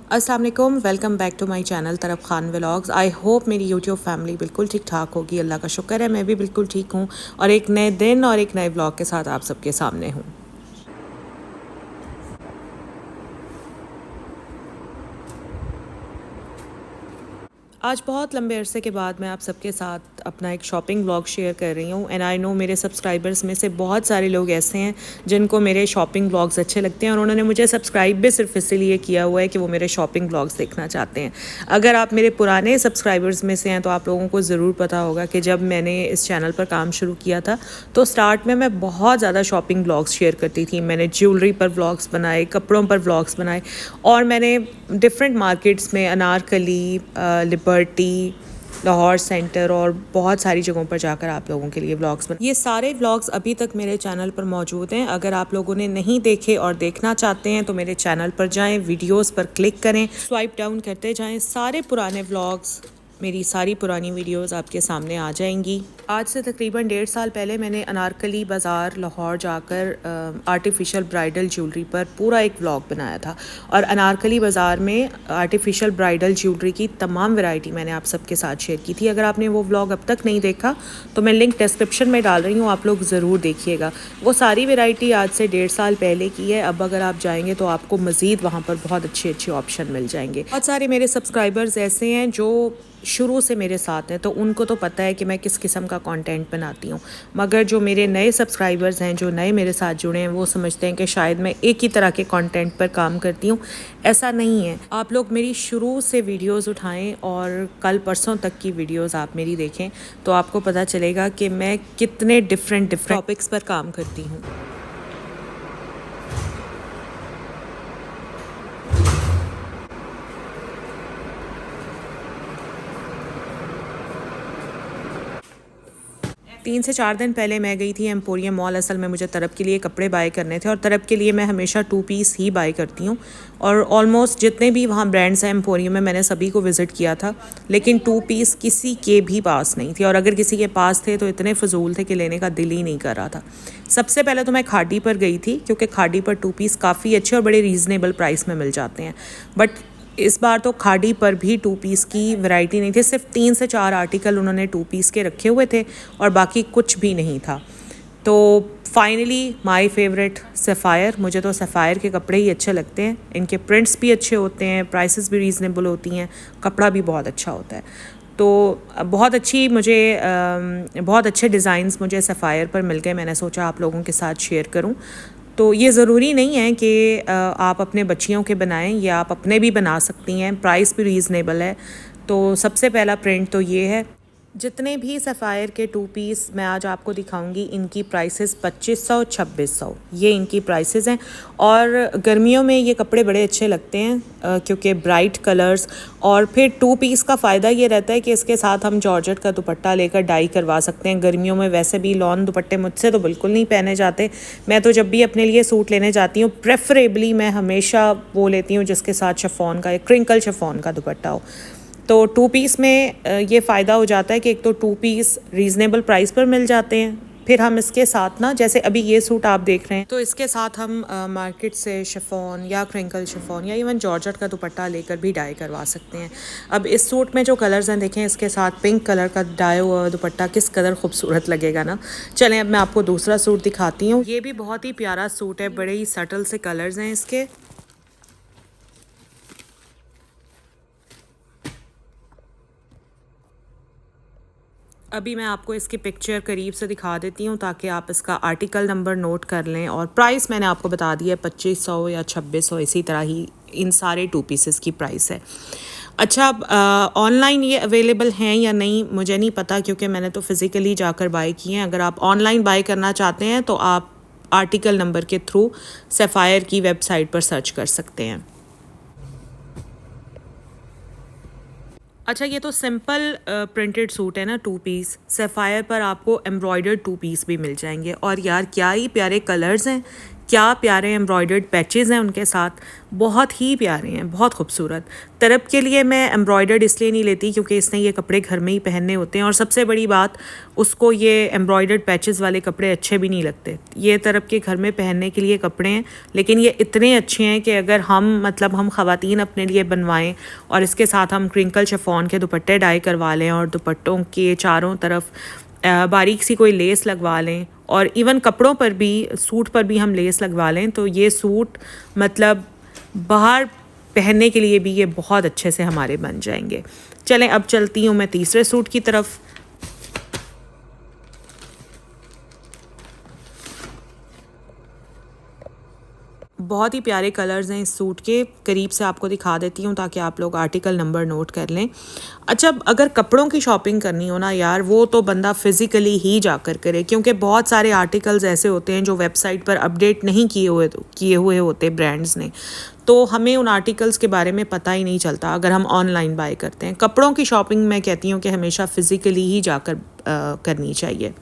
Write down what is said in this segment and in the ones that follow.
अस्सलाम वालेकुम, welcome back to my channel तरफ खान व्लॉग्स। आई होप मेरी यूट्यूब फैमिली बिल्कुल ठीक ठाक होगी। अल्लाह का शुक्र है, मैं भी बिल्कुल ठीक हूँ और एक नए दिन और एक नए व्लॉग के साथ आप सबके सामने हूँ। आज बहुत लंबे अरसे के बाद मैं आप सबके साथ अपना एक शॉपिंग व्लॉग शेयर कर रही हूँ। एंड आई नो मेरे सब्सक्राइबर्स में से बहुत सारे लोग ऐसे हैं जिनको मेरे शॉपिंग व्लॉग्स अच्छे लगते हैं और उन्होंने मुझे सब्सक्राइब भी सिर्फ इसीलिए किया हुआ है कि वो मेरे शॉपिंग व्लॉग्स देखना चाहते हैं। अगर आप मेरे पुराने सब्सक्राइबर्स में से हैं तो आप लोगों को ज़रूर पता होगा कि जब मैंने इस चैनल पर काम शुरू किया था तो स्टार्ट में मैं बहुत ज़्यादा शॉपिंग व्लॉग्स शेयर करती थी। मैंने ज्वेलरी पर व्लॉग्स बनाए, कपड़ों पर व्लॉग्स बनाए और मैंने डिफरेंट मार्केट्स में अनारकली, लिबर्टी, लाहौर सेंटर और बहुत सारी जगहों पर जाकर आप लोगों के लिए व्लॉग्स ये सारे व्लॉग्स अभी तक मेरे चैनल पर मौजूद हैं। अगर आप लोगों ने नहीं देखे और देखना चाहते हैं तो मेरे चैनल पर जाएं, वीडियोस पर क्लिक करें, स्वाइप डाउन करते जाएं, सारे पुराने व्लॉग्स, मेरी सारी पुरानी वीडियोस आपके सामने आ जाएंगी। आज से तकरीबन 1.5 साल पहले मैंने अनारकली बाज़ार लाहौर जाकर आर्टिफिशियल ब्राइडल ज्वेलरी पर पूरा एक व्लॉग बनाया था और अनारकली बाज़ार में आर्टिफिशियल ब्राइडल ज्वेलरी की तमाम वैरायटी मैंने आप सबके साथ शेयर की थी। अगर आपने वो व्लॉग अब तक नहीं देखा तो मैं लिंक डिस्क्रिप्शन में डाल रही हूँ, आप लोग ज़रूर देखिएगा। वो सारी वैरायटी आज से 1.5 साल पहले की है। अब अगर आप जाएंगे तो आपको मज़ीद वहाँ पर बहुत अच्छे अच्छे ऑप्शन मिल जाएंगे। बहुत सारे मेरे सब्सक्राइबर्स ऐसे हैं जो शुरू से मेरे साथ हैं तो उनको तो पता है कि मैं किस किस्म का कंटेंट बनाती हूँ, मगर जो मेरे नए सब्सक्राइबर्स हैं, जो नए मेरे साथ जुड़े हैं, वो समझते हैं कि शायद मैं एक ही तरह के कंटेंट पर काम करती हूँ। ऐसा नहीं है। आप लोग मेरी शुरू से वीडियोस उठाएं और कल परसों तक की वीडियोस आप मेरी देखें तो आपको पता चलेगा कि मैं कितने डिफरेंट टॉपिक्स पर काम करती हूँ। 3 से 4 दिन पहले मैं गई थी एम्पोरियम मॉल। असल में मुझे तरब के लिए कपड़े बाय करने थे और तरब के लिए मैं हमेशा 2 पीस ही बाय करती हूँ और ऑलमोस्ट जितने भी वहाँ ब्रांड्स हैं एम्पोरियम में मैंने सभी को विज़िट किया था, लेकिन 2 पीस किसी के भी पास नहीं थे और अगर किसी के पास थे तो इतने फजूल थे कि लेने का दिल ही नहीं कर रहा था। सबसे पहले तो मैं खाड़ी पर गई थी क्योंकि खाड़ी पर 2 पीस काफ़ी अच्छे और बड़े रीज़नेबल प्राइस में मिल जाते हैं, बट इस बार तो खाड़ी पर भी 2 पीस की वैरायटी नहीं थी। सिर्फ 3 से 4 आर्टिकल उन्होंने 2 पीस के रखे हुए थे और बाकी कुछ भी नहीं था। तो फाइनली माय फेवरेट सफ़ायर, मुझे तो सफ़ायर के कपड़े ही अच्छे लगते हैं। इनके प्रिंट्स भी अच्छे होते हैं, प्राइसेस भी रीज़नेबल होती हैं, कपड़ा भी बहुत अच्छा होता है। तो बहुत अच्छे डिज़ाइंस मुझे सफ़ायर पर मिल गए। मैंने सोचा आप लोगों के साथ शेयर करूं। तो ये ज़रूरी नहीं है कि आप अपने बच्चियों के बनाएं, ये आप अपने भी बना सकती हैं, प्राइस भी रीज़नेबल है। तो सबसे पहला प्रिंट तो ये है। जितने भी सफ़ायर के 2 पीस मैं आज आपको दिखाऊंगी, इनकी प्राइसेस 2500 2600 ये इनकी प्राइसेस हैं। और गर्मियों में ये कपड़े बड़े अच्छे लगते हैं क्योंकि ब्राइट कलर्स, और फिर 2 पीस का फ़ायदा ये रहता है कि इसके साथ हम जॉर्जेट का दुपट्टा लेकर डाई करवा सकते हैं। गर्मियों में वैसे भी लॉन दुपट्टे मुझसे तो बिल्कुल नहीं पहने जाते। मैं तो जब भी अपने लिए सूट लेने जाती हूँ प्रेफरेबली मैं हमेशा वो लेती हूँ जिसके साथ शिफॉन का या क्रिंकल शिफॉन का दुपट्टा हो। तो 2 पीस में ये फ़ायदा हो जाता है कि एक तो 2 पीस रीज़नेबल प्राइस पर मिल जाते हैं, फिर हम इसके साथ ना, जैसे अभी ये सूट आप देख रहे हैं, तो इसके साथ हम मार्केट से शिफॉन या क्रिंकल शिफॉन या इवन जॉर्जेट का दुपट्टा लेकर भी डाई करवा सकते हैं। अब इस सूट में जो कलर्स हैं देखें, इसके साथ पिंक कलर का डाई हुआ दुपट्टा किस कदर खूबसूरत लगेगा ना। चलें अब मैं आपको दूसरा सूट दिखाती हूँ। ये भी बहुत ही प्यारा सूट है, बड़े ही सटल से कलर्स हैं इसके। अभी मैं आपको इसकी पिक्चर करीब से दिखा देती हूँ ताकि आप इसका आर्टिकल नंबर नोट कर लें। और प्राइस मैंने आपको बता दिया है 2500 या 2600, इसी तरह ही इन सारे 2 पीसेस की प्राइस है। अच्छा, ऑनलाइन ये अवेलेबल हैं या नहीं मुझे नहीं पता क्योंकि मैंने तो फ़िज़िकली जाकर बाय किए हैं। अगर आप ऑनलाइन बाय करना चाहते हैं तो आप आर्टिकल नंबर के थ्रू सफ़ायर की वेबसाइट पर सर्च कर सकते हैं। अच्छा, ये तो सिंपल प्रिंटेड सूट है ना 2 पीस। सफ़ायर पर आपको एम्ब्रॉयडर्ड 2 पीस भी मिल जाएंगे और यार क्या ही प्यारे कलर्स हैं, क्या प्यारे एम्ब्रॉयडर्ड पैचेस हैं उनके साथ, बहुत ही प्यारे हैं, बहुत खूबसूरत। तरब के लिए मैं एम्ब्रॉयडर्ड इसलिए नहीं लेती क्योंकि इसने ये कपड़े घर में ही पहनने होते हैं, और सबसे बड़ी बात उसको ये एम्ब्रॉयडर्ड पैचेस वाले कपड़े अच्छे भी नहीं लगते। ये तरब के घर में पहनने के लिए कपड़े हैं, लेकिन ये इतने अच्छे हैं कि अगर हम ख़वातीन अपने लिए बनवाएं और इसके साथ हम क्रिंकल शिफॉन के दुपट्टे डाई करवा लें और दुपट्टों के चारों तरफ बारीक सी कोई लेस लगवा लें, और इवन कपड़ों पर भी, सूट पर भी हम लेस लगवा लें, तो ये सूट मतलब बाहर पहनने के लिए भी ये बहुत अच्छे से हमारे बन जाएंगे। चलें अब चलती हूँ मैं तीसरे सूट की तरफ। बहुत ही प्यारे कलर्स हैं इस सूट के, करीब से आपको दिखा देती हूँ ताकि आप लोग आर्टिकल नंबर नोट कर लें। अच्छा, अगर कपड़ों की शॉपिंग करनी हो ना यार, वो तो बंदा फिज़िकली ही जाकर करे, क्योंकि बहुत सारे आर्टिकल्स ऐसे होते हैं जो वेबसाइट पर अपडेट नहीं किए हुए होते ब्रांड्स ने, तो हमें उन आर्टिकल्स के बारे में पता ही नहीं चलता अगर हम ऑनलाइन बाय करते हैं। कपड़ों की शॉपिंग मैं कहती हूँ कि हमेशा फ़िज़िकली ही जाकर करनी चाहिए।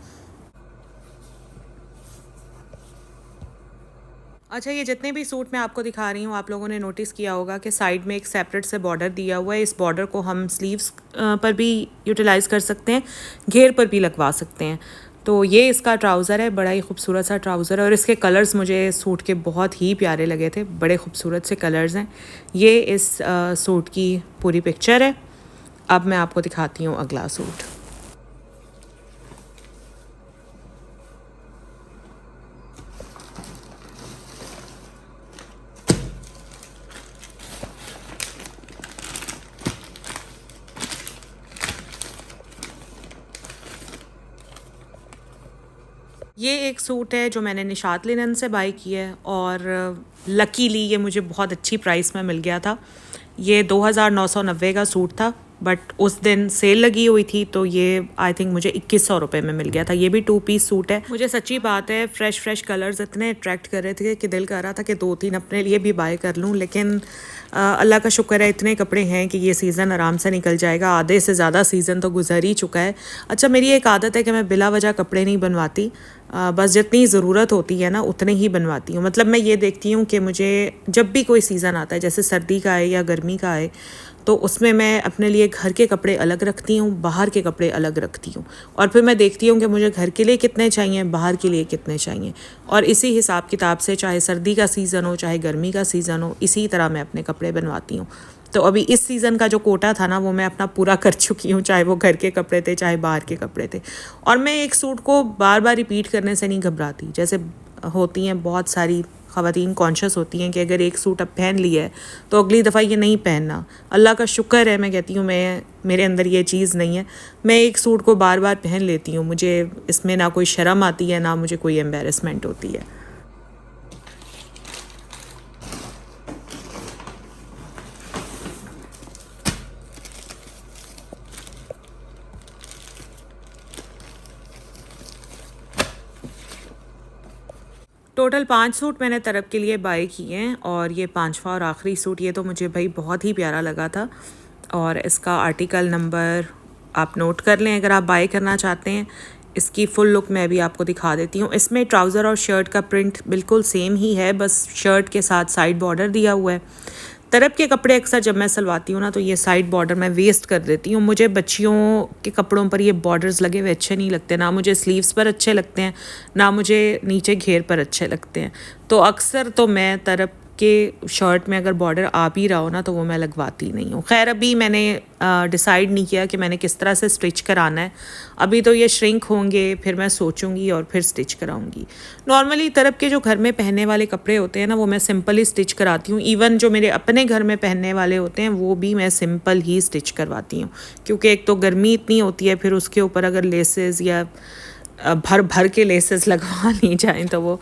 अच्छा, ये जितने भी सूट मैं आपको दिखा रही हूँ, आप लोगों ने नोटिस किया होगा कि साइड में एक सेपरेट से बॉर्डर दिया हुआ है। इस बॉर्डर को हम स्लीव्स पर भी यूटिलाइज़ कर सकते हैं, घेर पर भी लगवा सकते हैं। तो ये इसका ट्राउज़र है, बड़ा ही खूबसूरत सा ट्राउज़र है, और इसके कलर्स मुझे सूट के बहुत ही प्यारे लगे थे, बड़े खूबसूरत से कलर्स हैं। ये इस सूट की पूरी पिक्चर है। अब मैं आपको दिखाती हूँ अगला सूट। ये एक सूट है जो मैंने निशात लिनन से बाय किया है, और लकीली ये मुझे बहुत अच्छी प्राइस में मिल गया था। ये 2990 का सूट था, बट उस दिन सेल लगी हुई थी, तो ये आई थिंक मुझे 2100 रुपये में मिल गया था। ये भी 2 पीस सूट है। मुझे सच्ची बात है, फ्रेश कलर्स इतने अट्रैक्ट कर रहे थे कि दिल कर रहा था कि 2-3 अपने लिए भी बाय कर लूँ, लेकिन अल्लाह का शुक्र है इतने कपड़े हैं कि ये सीज़न आराम से निकल जाएगा। आधे से ज़्यादा सीज़न तो गुजर ही चुका है। अच्छा, मेरी एक आदत है कि मैं बिला वजह कपड़े नहीं बनवाती, बस जितनी ज़रूरत होती है ना उतने ही बनवाती हूँ। मतलब मैं ये देखती हूँ कि मुझे जब भी कोई सीज़न आता है, जैसे सर्दी का आए या गर्मी का आए, तो उसमें मैं अपने लिए घर के कपड़े अलग रखती हूँ, बाहर के कपड़े अलग रखती हूँ, और फिर मैं देखती हूँ कि मुझे घर के लिए कितने चाहिए, बाहर के लिए कितने चाहिए, और इसी हिसाब किताब से, चाहे सर्दी का सीज़न हो चाहे गर्मी का सीज़न हो, इसी तरह मैं अपने कपड़े बनवाती हूँ। तो अभी इस सीज़न का जो कोटा था ना, वो मैं अपना पूरा कर चुकी हूँ, चाहे वो घर के कपड़े थे चाहे बाहर के कपड़े थे। और मैं एक सूट को बार बार रिपीट करने से नहीं घबराती। जैसे होती हैं बहुत सारी ख़वातीन कॉन्शियस होती हैं कि अगर एक सूट अब पहन लिया है तो अगली दफ़ा ये नहीं पहनना। अल्लाह का शुक्र है, मैं कहती हूँ, मेरे अंदर ये चीज़ नहीं है। मैं एक सूट को बार बार पहन लेती हूँ, मुझे इसमें ना कोई शर्म आती है, ना मुझे कोई एम्बेरसमेंट होती है। टोटल 5 सूट मैंने तरब के लिए बाय किए हैं, और ये 5वां और आखिरी सूट, ये तो मुझे भाई बहुत ही प्यारा लगा था, और इसका आर्टिकल नंबर आप नोट कर लें अगर आप बाय करना चाहते हैं। इसकी फुल लुक मैं भी आपको दिखा देती हूँ। इसमें ट्राउज़र और शर्ट का प्रिंट बिल्कुल सेम ही है, बस शर्ट के साथ साइड बॉर्डर दिया हुआ है। तरब के कपड़े अक्सर जब मैं सिलवाती हूँ ना, तो ये साइड बॉर्डर मैं वेस्ट कर देती हूँ। मुझे बच्चियों के कपड़ों पर ये बॉर्डर्स लगे हुए अच्छे नहीं लगते, ना मुझे स्लीव्स पर अच्छे लगते हैं, ना मुझे नीचे घेर पर अच्छे लगते हैं। तो अक्सर तो मैं तरब के शर्ट में अगर बॉर्डर आ भी रहा हो ना, तो वो मैं लगवाती नहीं हूँ। खैर, अभी मैंने डिसाइड नहीं किया कि मैंने किस तरह से स्टिच कराना है। अभी तो ये श्रिंक होंगे, फिर मैं सोचूंगी और फिर स्टिच कराऊंगी। नॉर्मली तरफ के जो घर में पहनने वाले कपड़े होते हैं ना, वो मैं सिंपल ही स्टिच कराती हूँ। इवन जो मेरे अपने घर में पहनने वाले होते हैं, वो भी मैं सिंपल ही स्टिच करवाती हूँ, क्योंकि एक तो गर्मी इतनी होती है, फिर उसके ऊपर अगर लेसेस या भर भर के लेसेस लगवा ली जाएँ तो वो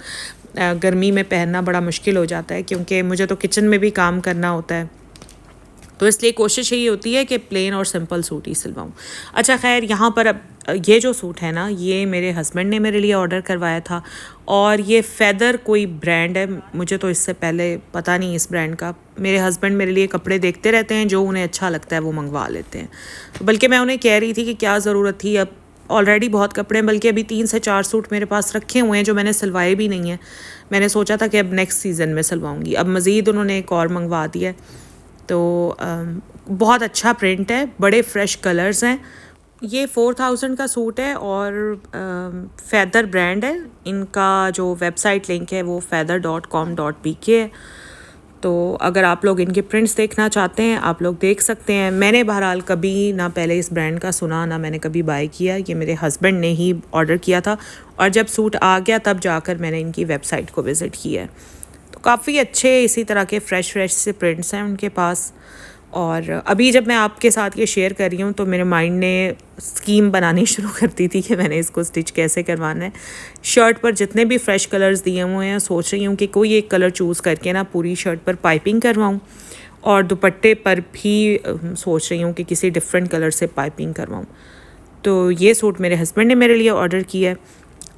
गर्मी में पहनना बड़ा मुश्किल हो जाता है, क्योंकि मुझे तो किचन में भी काम करना होता है। तो इसलिए कोशिश यही होती है कि प्लेन और सिंपल सूट ही सिलवाऊँ। अच्छा, खैर, यहाँ पर अब ये जो सूट है ना, ये मेरे हस्बैंड ने मेरे लिए ऑर्डर करवाया था, और ये फ़ेदर कोई ब्रांड है, मुझे तो इससे पहले पता नहीं इस ब्रांड का। मेरे हस्बैंड मेरे लिए कपड़े देखते रहते हैं, जो उन्हें अच्छा लगता है वो मंगवा लेते हैं। बल्कि मैं उन्हें कह रही थी कि क्या ज़रूरत थी अब ऑलरेडी बहुत कपड़े हैं, बल्कि अभी 3 से 4 सूट मेरे पास रखे हुए हैं जो मैंने सिलवाए भी नहीं हैं। मैंने सोचा था कि अब नेक्स्ट सीज़न में सिलवाऊंगी। अब मज़ीद उन्होंने एक और मंगवा दिया है। तो बहुत अच्छा प्रिंट है, बड़े फ्रेश कलर्स हैं। ये 4000 का सूट है और फैदर ब्रांड है। इनका जो वेबसाइट लिंक है वो feather.com.pk है। तो अगर आप लोग इनके प्रिंट्स देखना चाहते हैं आप लोग देख सकते हैं। मैंने बहरहाल कभी ना पहले इस ब्रांड का सुना, ना मैंने कभी बाय किया। ये मेरे हस्बैंड ने ही ऑर्डर किया था और जब सूट आ गया तब जाकर मैंने इनकी वेबसाइट को विज़िट किया है। तो काफ़ी अच्छे इसी तरह के फ्रेश से प्रिंट्स हैं उनके पास। और अभी जब मैं आपके साथ ये शेयर कर रही हूँ तो मेरे माइंड ने स्कीम बनानी शुरू कर दी थी कि मैंने इसको स्टिच कैसे करवाना है। शर्ट पर जितने भी फ्रेश कलर्स दिए हुए हैं सोच रही हूँ कि कोई एक कलर चूज़ करके ना पूरी शर्ट पर पाइपिंग करवाऊँ, और दुपट्टे पर भी सोच रही हूँ कि किसी डिफरेंट कलर से पाइपिंग करवाऊँ। तो ये सूट मेरे हस्बैंड ने मेरे लिए ऑर्डर किया है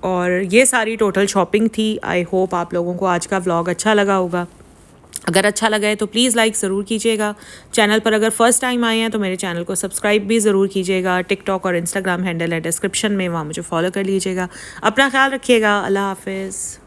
और ये सारी टोटल शॉपिंग थी। आई होप आप लोगों को आज का व्लॉग अच्छा लगा होगा। अगर अच्छा लगा है तो प्लीज़ लाइक ज़रूर कीजिएगा। चैनल पर अगर फ़र्स्ट टाइम आए हैं तो मेरे चैनल को सब्सक्राइब भी ज़रूर कीजिएगा। टिकटॉक और इंस्टाग्राम हैंडल है डिस्क्रिप्शन में, वहाँ मुझे फॉलो कर लीजिएगा। अपना ख्याल रखिएगा। अल्लाह हाफिज़।